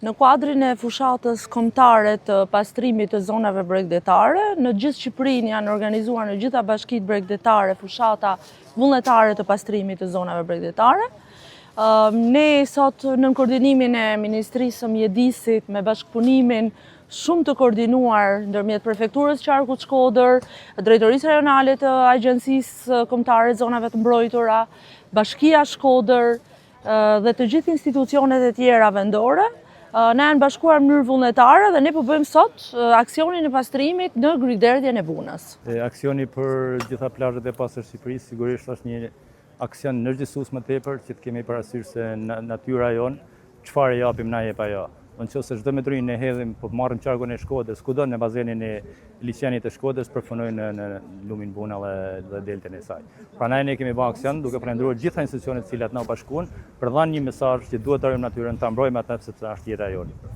Në kuadrin e fushatës kombëtare të pastrimit të zonave bregdetare, në gjithë Shqipërinë janë organizuar në gjitha bashkitë bregdetare fushata vullnetare të pastrimit të zonave bregdetare. Ne sot në koordinimin e Ministrisë së Mjedisit me bashkëpunimin shumë të koordinuar ndërmjet Prefekturës Qarkut Shkodër, Drejtorisë Rajonale të Agjencisë Kombëtare të Zonave të Mbrojtura, Bashkia Shkodër dhe të gjithë institucionet e tjera vendore, ne janë bashkuar në mënyrë vullnetare dhe ne po bëjmë sot aksionin e pastrimit në Gryderdhjen e Vunës. Aksioni për gjitha plazhet e pastër Shqipërisë sigurisht është një aksion ndërgjegjësues më tepër që të kemi parasysh se natyra jon çfarë japim na jep ajo. Nëse çdo metrin e hedhim, po marrim qarkun e Shkodrës, kudo në bazenin e liçenit të Shkodrës përfunojnë në lumin Vuna dhe deltën e saj. Prandaj ne kemi bërë aksion duke prandëruar gjitha institucionet të cilat na bashkuan për dhënë një mesazh që duhet të rrim natyrën, ta mbrojmë atë sepse është jeta jonë.